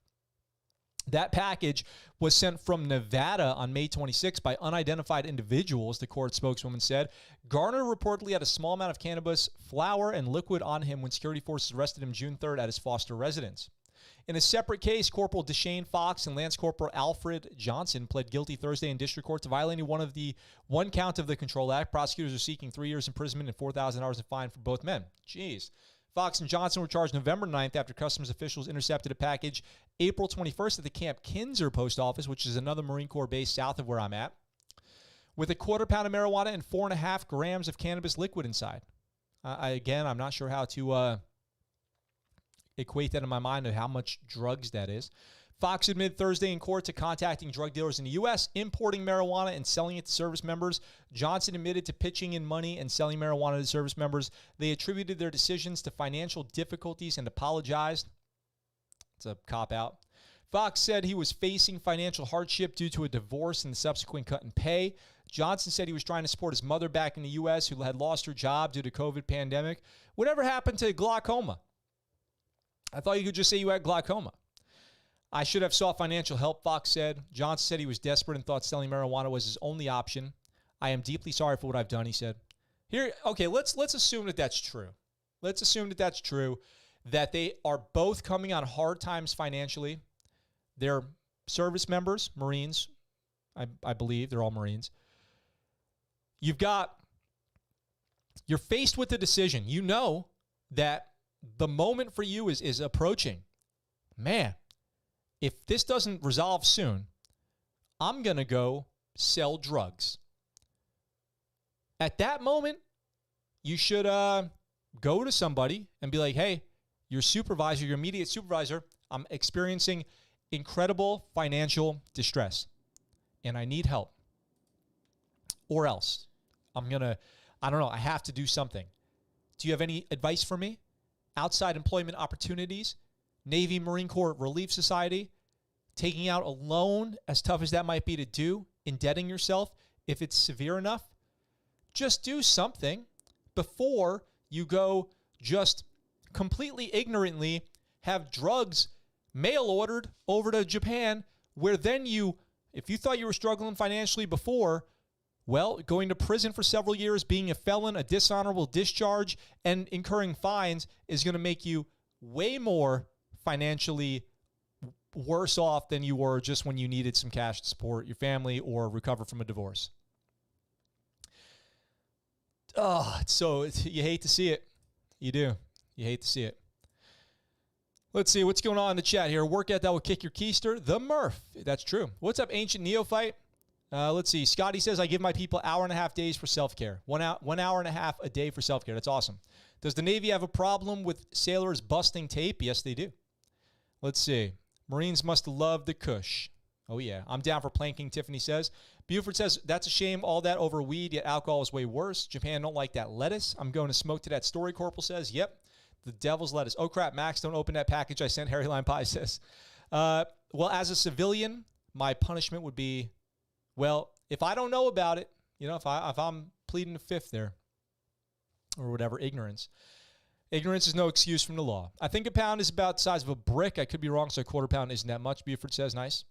That package was sent from Nevada on May 26 by unidentified individuals, the court spokeswoman said. Garner reportedly had a small amount of cannabis flower and liquid on him when security forces arrested him June 3rd at his Foster residence. In a separate case, Corporal Deshane Fox and Lance Corporal Alfred Johnson pled guilty Thursday in district court to violating one count of the Control Act. Prosecutors are seeking 3 years imprisonment and $4,000 in fine for both men. Jeez. Fox and Johnson were charged November 9th after customs officials intercepted a package April 21st at the Camp Kinser post office, which is another Marine Corps base south of where I'm at, with a quarter pound of marijuana and 4.5 grams of cannabis liquid inside. I'm not sure how to equate that in my mind of how much drugs that is. Fox admitted Thursday in court to contacting drug dealers in the U.S., importing marijuana and selling it to service members. Johnson admitted to pitching in money and selling marijuana to service members. They attributed their decisions to financial difficulties and apologized. It's a cop-out. Fox said he was facing financial hardship due to a divorce and the subsequent cut in pay. Johnson said he was trying to support his mother back in the U.S. who had lost her job due to COVID pandemic. Whatever happened to glaucoma? I thought you could just say you had glaucoma. I should have sought financial help, Fox said. Johnson said he was desperate and thought selling marijuana was his only option. I am deeply sorry for what I've done, he said. Let's assume that that's true. Let's assume that that's true, that they are both coming on hard times financially. They're service members, Marines. I believe they're all Marines. You're faced with a decision. You know that the moment for you is approaching. Man, if this doesn't resolve soon, I'm going to go sell drugs. At that moment, you should go to somebody and be like, hey, your supervisor, your immediate supervisor, I'm experiencing incredible financial distress, and I need help. Or else, I have to do something. Do you have any advice for me? Outside employment opportunities? Navy Marine Corps Relief Society, taking out a loan, as tough as that might be to do, indebting yourself, if it's severe enough, just do something before you go just completely ignorantly have drugs mail ordered over to Japan, where then you, if you thought you were struggling financially before, well, going to prison for several years, being a felon, a dishonorable discharge, and incurring fines is going to make you way more financially worse off than you were just when you needed some cash to support your family or recover from a divorce. Oh, you hate to see it. You do. You hate to see it. Let's see what's going on in the chat here. Workout that will kick your keister. The Murph. That's true. What's up, Ancient Neophyte? Let's see. Scotty says, I give my people hour and a half days for self-care. 1 hour and a half a day for self-care. That's awesome. Does the Navy have a problem with sailors busting tape? Yes, they do. Let's see. Marines must love the Kush. Oh, yeah. I'm down for planking, Tiffany says. Buford says, that's a shame. All that over weed, yet alcohol is way worse. Japan don't like that lettuce. I'm going to smoke to that story, Corporal says. Yep. The devil's lettuce. Oh, crap, Max, don't open that package I sent. Harry Line Pie says. Well, as a civilian, my punishment would be, well, if I don't know about it, you know, if I'm pleading the fifth there or whatever, ignorance. Ignorance is no excuse from the law. I think a pound is about the size of a brick. I could be wrong, so a quarter pound isn't that much, Buford says. Nice.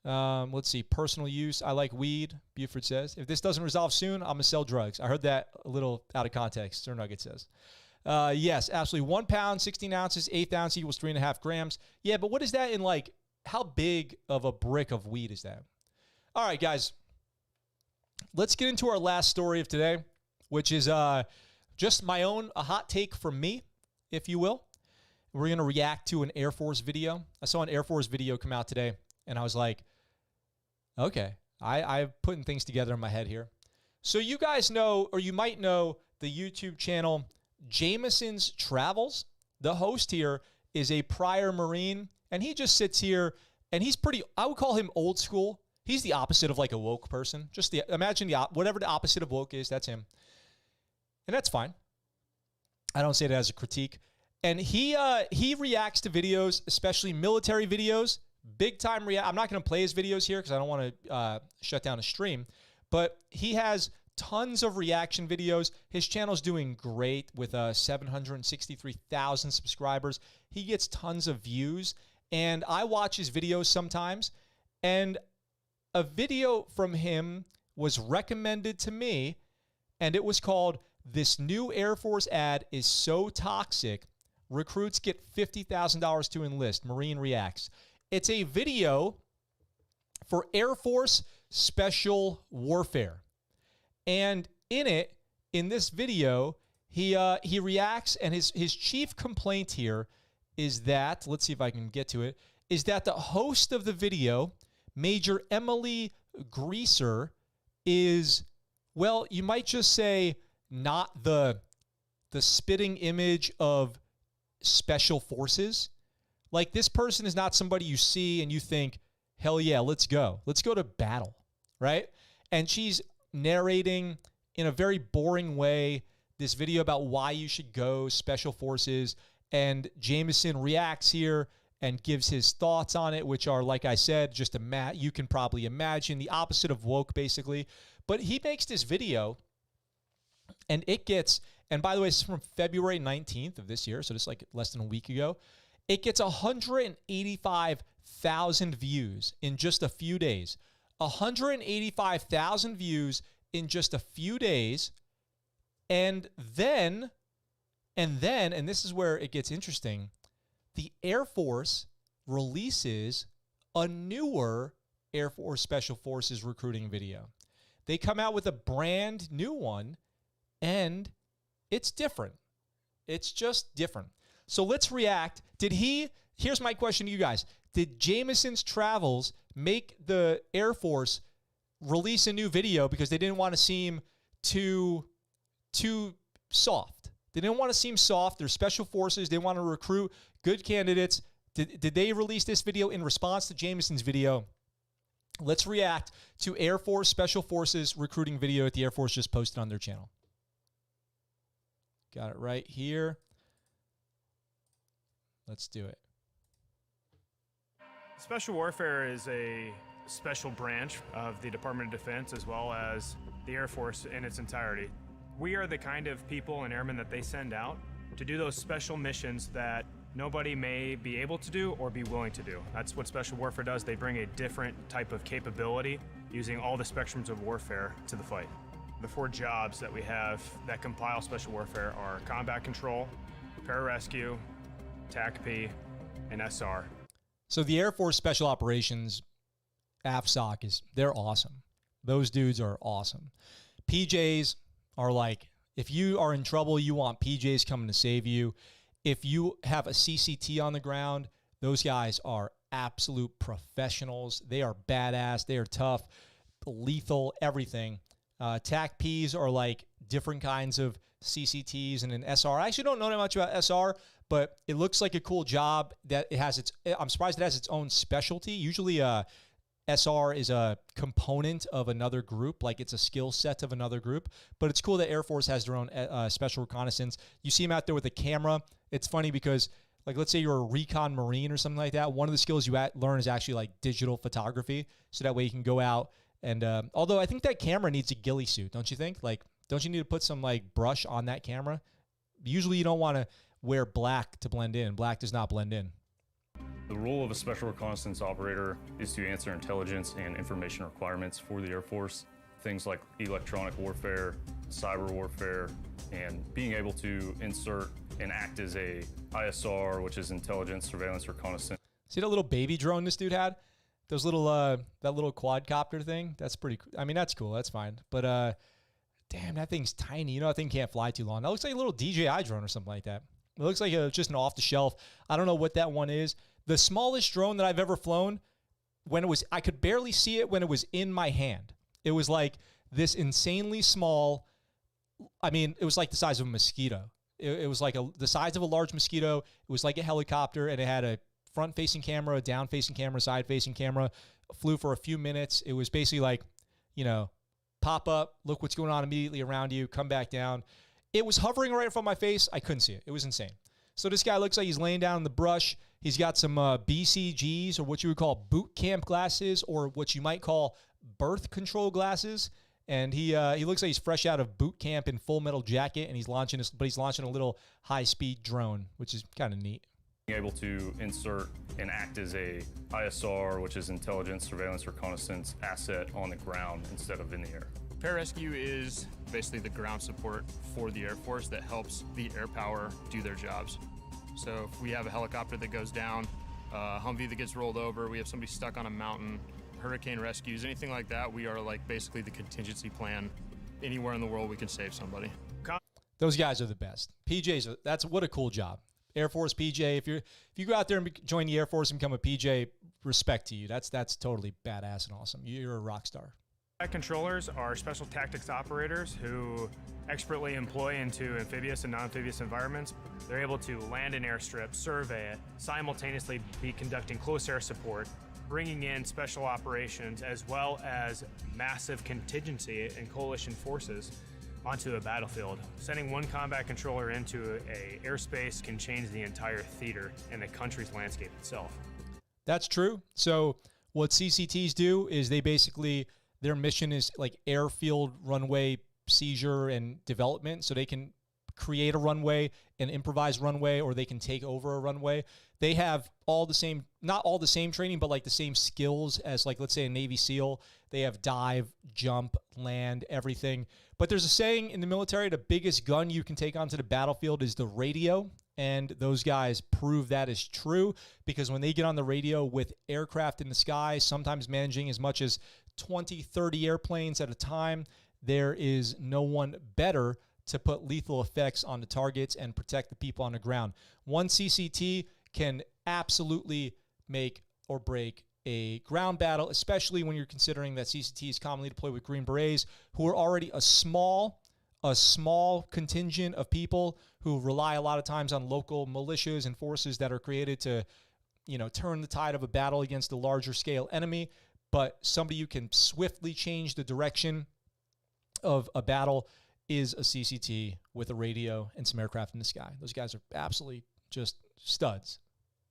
Let's see. Personal use. I like weed, Buford says. If this doesn't resolve soon, I'm going to sell drugs. I heard that a little out of context, Sir Nugget says. Yes, absolutely. 1 pound, 16 ounces, 1/8 ounce equals 3.5 grams. Yeah, but what is that in, like, how big of a brick of weed is that? All right, guys. Let's get into our last story of today, which is just my own, a hot take from me, if you will. We're going to react to an Air Force video. I saw an Air Force video come out today, and I was like, okay, I'm putting things together in my head here. So you guys know, or you might know, the YouTube channel Jameson's Travels. The host here is a prior Marine, and he just sits here, and he's pretty, I would call him old school. He's the opposite of like a woke person. Just imagine whatever the opposite of woke is, that's him. And that's fine. I don't say that as a critique. And he reacts to videos, especially military videos, big time react. I'm not going to play his videos here because I don't want to shut down a stream. But he has tons of reaction videos. His channel's doing great with 763,000 subscribers. He gets tons of views. And I watch his videos sometimes. And a video from him was recommended to me, and it was called, "This New Air Force Ad is So Toxic, Recruits Get $50,000 to Enlist. Marine Reacts." It's a video for Air Force Special Warfare. And in this video, he reacts, and his chief complaint here is that, let's see if I can get to it, is that the host of the video, Major Emily Greaser, is, well, you might just say not the spitting image of special forces. Like, this person is not somebody you see and you think, hell yeah, let's go. Let's go to battle, right? And she's narrating in a very boring way this video about why you should go special forces. And Jameson reacts here and gives his thoughts on it, which are, like I said, just you can probably imagine the opposite of woke, basically. But he makes this video, and it gets, and by the way, this is from February 19th of this year, so just like less than a week ago. It gets 185,000 views in just a few days. 185,000 views in just a few days. And then, and this is where it gets interesting, the Air Force releases a newer Air Force Special Forces recruiting video. They come out with a brand new one, and it's different. It's just different. So let's react. Here's my question to you guys. Did Jameson's Travels make the Air Force release a new video because they didn't want to seem too soft? They didn't want to seem soft. They're special forces. They want to recruit good candidates. Did they release this video in response to Jameson's video? Let's react to Air Force Special Forces recruiting video that the Air Force just posted on their channel. Got it right here. Let's do it. Special warfare is a special branch of the Department of Defense as well as the Air Force in its entirety. We are the kind of people and airmen that they send out to do those special missions that nobody may be able to do or be willing to do. That's what Special Warfare does. They bring a different type of capability using all the spectrums of warfare to the fight. The 4 jobs that we have that compile Special Warfare are combat control, pararescue, TACP, and SR. So the Air Force Special Operations, AFSOC, they're awesome. Those dudes are awesome. PJs are like, if you are in trouble, you want PJs coming to save you. If you have a CCT on the ground, those guys are absolute professionals. They are badass. They are tough, lethal, everything. TACPs are like different kinds of CCTs and an SR. I actually don't know that much about SR, but it looks like a cool job that it has its, I'm surprised it has its own specialty. Usually SR is a component of another group, like it's a skill set of another group, but it's cool that Air Force has their own special reconnaissance. You see them out there with a camera. It's funny because, like, let's say you're a recon Marine or something like that. One of the skills you learn is actually like digital photography. So that way you can go out and, although I think that camera needs a ghillie suit, don't you think? Like, don't you need to put some like brush on that camera? Usually you don't want to wear black to blend in. Black does not blend in. The role of a special reconnaissance operator is to answer intelligence and information requirements for the Air Force. Things like electronic warfare, cyber warfare, and being able to insert and act as a ISR, which is intelligence, surveillance, reconnaissance. See that little baby drone this dude had? Those little, that little quadcopter thing? That's pretty cool. I mean, that's cool. That's fine. But, damn, that thing's tiny. You know, that thing can't fly too long. That looks like a little DJI drone or something like that. It looks like just an off-the-shelf. I don't know what that one is. The smallest drone that I've ever flown, I could barely see it when it was in my hand. It was like this insanely small, I mean, it was like the size of a mosquito. It was like the size of a large mosquito. It was like a helicopter, and it had a front-facing camera, a down-facing camera, side-facing camera. Flew for a few minutes. It was basically like, you know, pop up, look what's going on immediately around you, come back down. It was hovering right in front of my face. I couldn't see it. It was insane. So this guy looks like he's laying down in the brush. He's got some BCGs, or what you would call boot camp glasses, or what you might call birth control glasses. And he looks like he's fresh out of boot camp in Full Metal Jacket, and he's launching a little high-speed drone, which is kind of neat. Being able to insert and act as a ISR, which is intelligence, surveillance, reconnaissance asset on the ground instead of in the air. Pararescue is basically the ground support for the Air Force that helps the air power do their jobs. So if we have a helicopter that goes down, a Humvee that gets rolled over, we have somebody stuck on a mountain, hurricane rescues, anything like that, we are like basically the contingency plan. Anywhere in the world we can save somebody. Those guys are the best. PJs, that's what a cool job. Air Force PJ, if you go out there and join the Air Force and become a PJ, respect to you. That's totally badass and awesome. You're a rock star. Controllers are special tactics operators who expertly employ into amphibious and non-amphibious environments. They're able to land an airstrip, survey it, simultaneously be conducting close air support, bringing in special operations, as well as massive contingency and coalition forces onto a battlefield. Sending one combat controller into a airspace can change the entire theater and the country's landscape itself. That's true. So what CCTs do is their mission is like airfield runway seizure and development. So they can create a runway, an improvised runway, or they can take over a runway. They have not all the same training, but like the same skills as, like, let's say a Navy SEAL. They have dive, jump, land, everything. But there's a saying in the military, the biggest gun you can take onto the battlefield is the radio. And those guys prove that is true, because when they get on the radio with aircraft in the sky, sometimes managing as much as 20, 30 airplanes at a time, there is no one better to put lethal effects on the targets and protect the people on the ground. One CCT can absolutely make or break a ground battle, especially when you're considering that CCT is commonly deployed with Green Berets, who are already a small contingent of people who rely a lot of times on local militias and forces that are created to, turn the tide of a battle against a larger scale enemy. But somebody who can swiftly change the direction of a battle is a CCT with a radio and some aircraft in the sky. Those guys are absolutely just studs.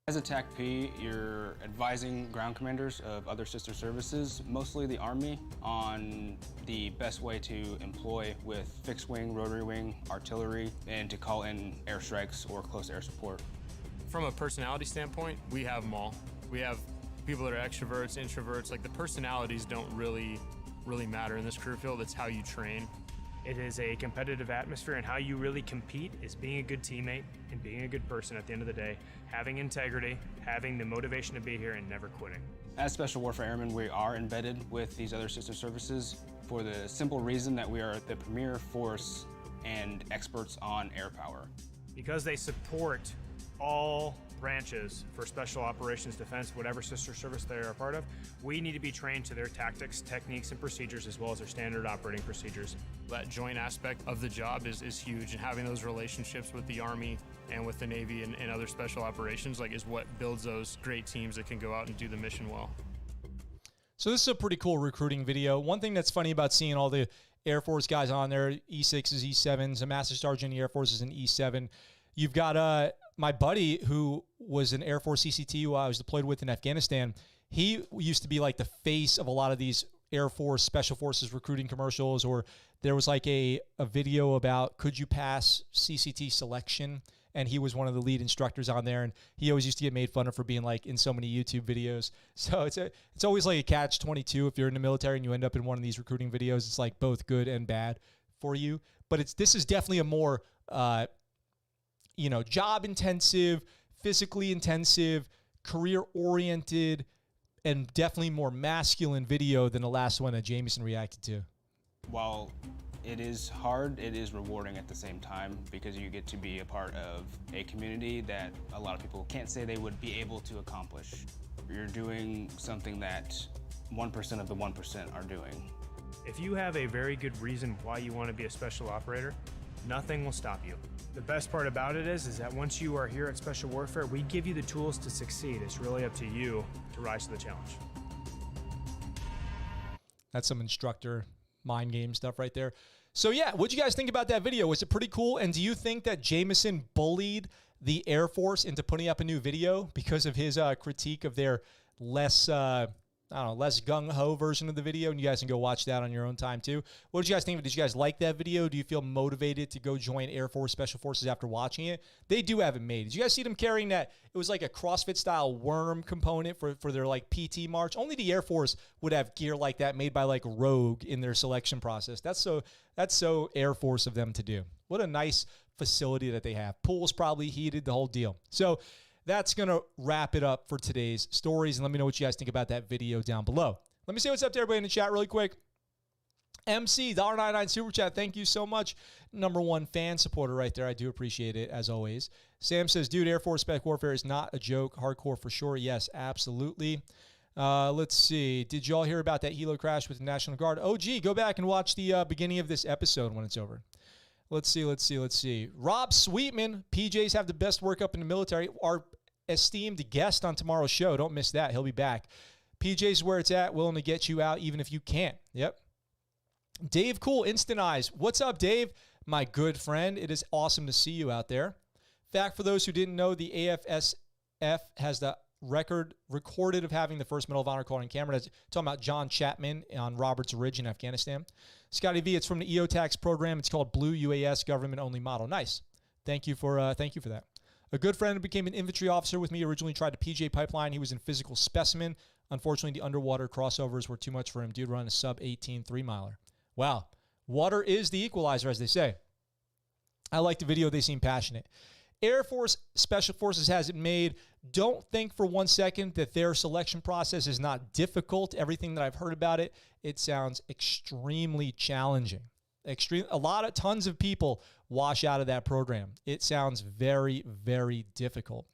As a TAC P, you're advising ground commanders of other sister services, mostly the Army, on the best way to employ with fixed wing, rotary wing, artillery, and to call in airstrikes or close air support. From a personality standpoint, we have them all. We have people that are extroverts, introverts. Like, the personalities don't really matter in this career field. It's how you train. It is a competitive atmosphere, and how you really compete is being a good teammate and being a good person at the end of the day, having integrity, having the motivation to be here, and never quitting. As Special Warfare Airmen, we are embedded with these other sister services for the simple reason that we are the premier force and experts on air power. Because they support all branches for special operations defense, whatever sister service they are a part of, we need to be trained to their tactics, techniques, and procedures, as well as their standard operating procedures. That joint aspect of the job is huge, and having those relationships with the Army and with the Navy and other special operations is what builds those great teams that can go out and do the mission well. So this is a pretty cool recruiting video. One thing that's funny about seeing all the Air Force guys on there, E6s, E7s, a Master Sergeant in the Air Force is an E7. You've got my buddy who was an Air Force CCT who I was deployed with in Afghanistan. He used to be like the face of a lot of these Air Force Special Forces recruiting commercials, or there was like a video about could you pass CCT selection, and he was one of the lead instructors on there, and he always used to get made fun of for being like in so many YouTube videos. So it's always like a catch-22 if you're in the military and you end up in one of these recruiting videos. It's like both good and bad for you. But this is definitely a more job intensive, physically intensive, career oriented, and definitely more masculine video than the last one that Jameson reacted to. While it is hard, it is rewarding at the same time, because you get to be a part of a community that a lot of people can't say they would be able to accomplish. You're doing something that 1% of the 1% are doing. If you have a very good reason why you want to be a special operator, nothing will stop you. The best part about it is that once you are here at Special Warfare, we give you the tools to succeed. It's really up to you to rise to the challenge. That's some instructor mind game stuff right there. So yeah, what'd you guys think about that video? Was it pretty cool? And do you think that Jameson bullied the Air Force into putting up a new video because of his critique of their less gung-ho version of the video? And you guys can go watch that on your own time too. What did you guys think of it? Did you guys like that video? Do you feel motivated to go join Air Force Special Forces after watching it? They do have it made. Did you guys see them carrying that? It was like a CrossFit style worm component for their like PT march. Only the Air Force would have gear like that made by like Rogue in their selection process. That's so Air Force of them to do. What a nice facility that they have. Pool's probably heated, the whole deal. So that's going to wrap it up for today's stories. And let me know what you guys think about that video down below. Let me say what's up to everybody in the chat really quick. MC, $1.99 Super Chat. Thank you so much. #1 fan supporter right there. I do appreciate it, as always. Sam says, dude, Air Force Spec Warfare is not a joke. Hardcore for sure. Yes, absolutely. Let's see. Did y'all hear about that helo crash with the National Guard? Oh, gee, go back and watch the beginning of this episode when it's over. Let's see. Rob Sweetman. PJs have the best workup in the military. Our esteemed guest on tomorrow's show. Don't miss that. He'll be back. PJs where it's at. Willing to get you out even if you can't. Yep. Dave Cool, Instant Eyes. What's up, Dave? My good friend. It is awesome to see you out there. Fact for those who didn't know, the AFSF has the record recorded of having the first Medal of Honor called on camera. That's talking about John Chapman on Roberts Ridge in Afghanistan. Scotty V, it's from the EOTax program. It's called Blue UAS Government Only Model. Nice. Thank you for that. A good friend who became an infantry officer with me originally tried to PJ pipeline. He was in physical specimen. Unfortunately, the underwater crossovers were too much for him. Dude run a sub-18 3-miler. Wow. Water is the equalizer, as they say. I like the video. They seem passionate. Air Force Special Forces has it made. Don't think for 1 second that their selection process is not difficult. Everything that I've heard about it, it sounds extremely challenging. Tons of people wash out of that program. It sounds very, very difficult.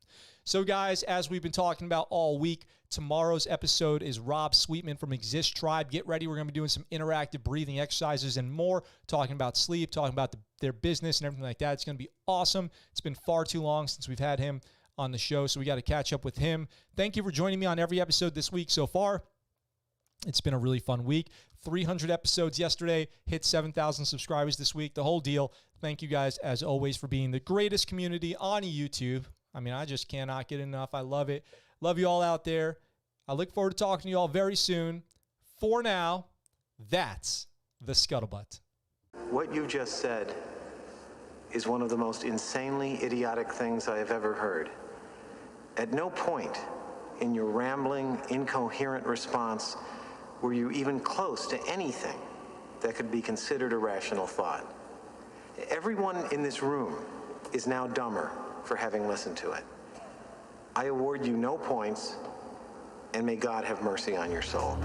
So guys, as we've been talking about all week, tomorrow's episode is Rob Sweetman from Exist Tribe. Get ready. We're going to be doing some interactive breathing exercises and more, talking about sleep, talking about their business and everything like that. It's going to be awesome. It's been far too long since we've had him on the show, so we got to catch up with him. Thank you for joining me on every episode this week so far. It's been a really fun week. 300 episodes yesterday, hit 7,000 subscribers this week, the whole deal. Thank you guys, as always, for being the greatest community on YouTube. I mean, I just cannot get enough. I love it. Love you all out there. I look forward to talking to you all very soon. For now, that's the Scuttlebutt. What you just said is one of the most insanely idiotic things I have ever heard. At no point in your rambling, incoherent response were you even close to anything that could be considered a rational thought. Everyone in this room is now dumber for having listened to it. I award you no points, and may God have mercy on your soul.